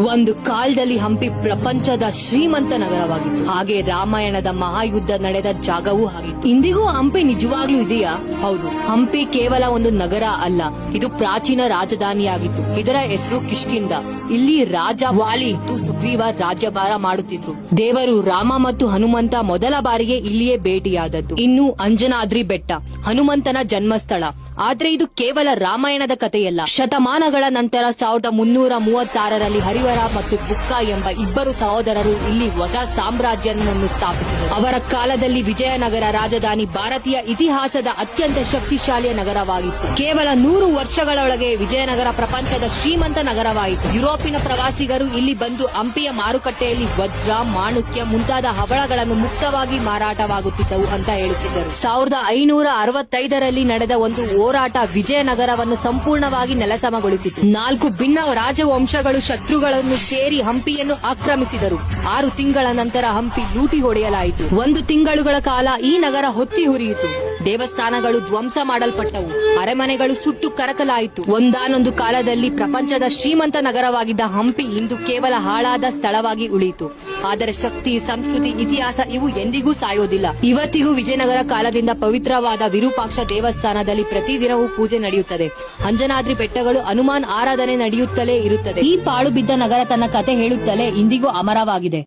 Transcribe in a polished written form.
ಒಂದು ಕಾಲದಲ್ಲಿ ಹಂಪಿ ಪ್ರಪಂಚದ ಶ್ರೀಮಂತ ನಗರವಾಗಿತ್ತು. ಹಾಗೆ ರಾಮಾಯಣದ ಮಹಾಯುದ್ಧ ನಡೆದ ಜಾಗವೂ ಆಗಿತ್ತು. ಇಂದಿಗೂ ಹಂಪಿ ನಿಜವಾಗ್ಲೂ ಇದೆಯಾ? ಹೌದು. ಹಂಪಿ ಕೇವಲ ಒಂದು ನಗರ ಅಲ್ಲ, ಇದು ಪ್ರಾಚೀನ ರಾಜಧಾನಿಯಾಗಿತ್ತು. ಇದರ ಹೆಸರು ಕಿಷ್ಕಿಂಧ. ಇಲ್ಲಿ ರಾಜ ವಾಲಿ ಮತ್ತು ಸುಗ್ರೀವ ರಾಜ್ಯಭಾರ ಮಾಡುತ್ತಿದ್ರು. ದೇವರು ರಾಮ ಮತ್ತು ಹನುಮಂತ ಮೊದಲ ಬಾರಿಗೆ ಇಲ್ಲಿಯೇ ಭೇಟಿಯಾದದ್ದು. ಇನ್ನು ಅಂಜನಾದ್ರಿ ಬೆಟ್ಟ ಹನುಮಂತನ ಜನ್ಮಸ್ಥಳ. ಆದ್ರೆ ಇದು ಕೇವಲ ರಾಮಾಯಣದ ಕಥೆಯಲ್ಲ. ಶತಮಾನಗಳ ನಂತರ 1336ರಲ್ಲಿ ಹರಿವರ ಮತ್ತು ಬುಕ್ಕ ಎಂಬ ಇಬ್ಬರು ಸಹೋದರರು ಇಲ್ಲಿ ಹೊಸ ಸಾಮ್ರಾಜ್ಯವನ್ನು ಸ್ಥಾಪಿಸಿದರು. ಅವರ ಕಾಲದಲ್ಲಿ ವಿಜಯನಗರ ರಾಜಧಾನಿ ಭಾರತೀಯ ಇತಿಹಾಸದ ಅತ್ಯಂತ ಶಕ್ತಿಶಾಲಿಯ ನಗರವಾಗಿತ್ತು. ಕೇವಲ 100 ವರ್ಷಗಳೊಳಗೆ ವಿಜಯನಗರ ಪ್ರಪಂಚದ ಶ್ರೀಮಂತ ನಗರವಾಯಿತು. ಯುರೋಪಿನ ಪ್ರವಾಸಿಗರು ಇಲ್ಲಿ ಬಂದು ಹಂಪಿಯ ಮಾರುಕಟ್ಟೆಯಲ್ಲಿ ವಜ್ರ, ಮಾಣುಕ್ಯ ಮುಂತಾದ ಹವಳಗಳನ್ನು ಮುಕ್ತವಾಗಿ ಮಾರಾಟವಾಗುತ್ತಿದ್ದವು ಅಂತ ಹೇಳುತ್ತಿದ್ದರು. 1565ರಲ್ಲಿ ನಡೆದ ಒಂದು ಹೋರಾಟ ವಿಜಯನಗರವನ್ನು ಸಂಪೂರ್ಣವಾಗಿ ನೆಲಸಮಗೊಳಿಸಿತು. 4 ಭಿನ್ನ ರಾಜವಂಶಗಳು ಶತ್ರುಗಳನ್ನು ಸೇರಿ ಹಂಪಿಯನ್ನು ಆಕ್ರಮಿಸಿದರು. 6 ತಿಂಗಳ ನಂತರ ಹಂಪಿ ಲೂಟಿ ಹೊಡೆಯಲಾಯಿತು. 1 ತಿಂಗಳುಗಳ ಕಾಲ ಈ ನಗರ ಹೊತ್ತಿ ಹುರಿಯಿತು. ದೇವಸ್ಥಾನಗಳು ಧ್ವಂಸ ಮಾಡಲ್ಪಟ್ಟವು. ಅರಮನೆಗಳು ಸುಟ್ಟು ಕರಕಲಾಯಿತು. ಒಂದಾನೊಂದು ಕಾಲದಲ್ಲಿ ಪ್ರಪಂಚದ ಶ್ರೀಮಂತ ನಗರವಾಗಿದ್ದ ಹಂಪಿ ಇಂದು ಕೇವಲ ಹಾಳಾದ ಸ್ಥಳವಾಗಿ ಉಳಿಯಿತು. ಆದರೆ ಶಕ್ತಿ, ಸಂಸ್ಕೃತಿ, ಇತಿಹಾಸ ಇವು ಎಂದಿಗೂ ಸಾಯೋದಿಲ್ಲ. ಇವತ್ತಿಗೂ ವಿಜಯನಗರ ಕಾಲದಿಂದ ಪವಿತ್ರವಾದ ವಿರೂಪಾಕ್ಷ ದೇವಸ್ಥಾನದಲ್ಲಿ ಪ್ರತಿದಿನವೂ ಪೂಜೆ ನಡೆಯುತ್ತದೆ. ಅಂಜನಾದ್ರಿ ಬೆಟ್ಟಗಳು ಹನುಮಾನ್ ಆರಾಧನೆ ನಡೆಯುತ್ತಲೇ ಇರುತ್ತದೆ. ಈ ಪಾಳು ಬಿದ್ದ ನಗರ ತನ್ನ ಕತೆ ಹೇಳುತ್ತಲೇ ಇಂದಿಗೂ ಅಮರವಾಗಿದೆ.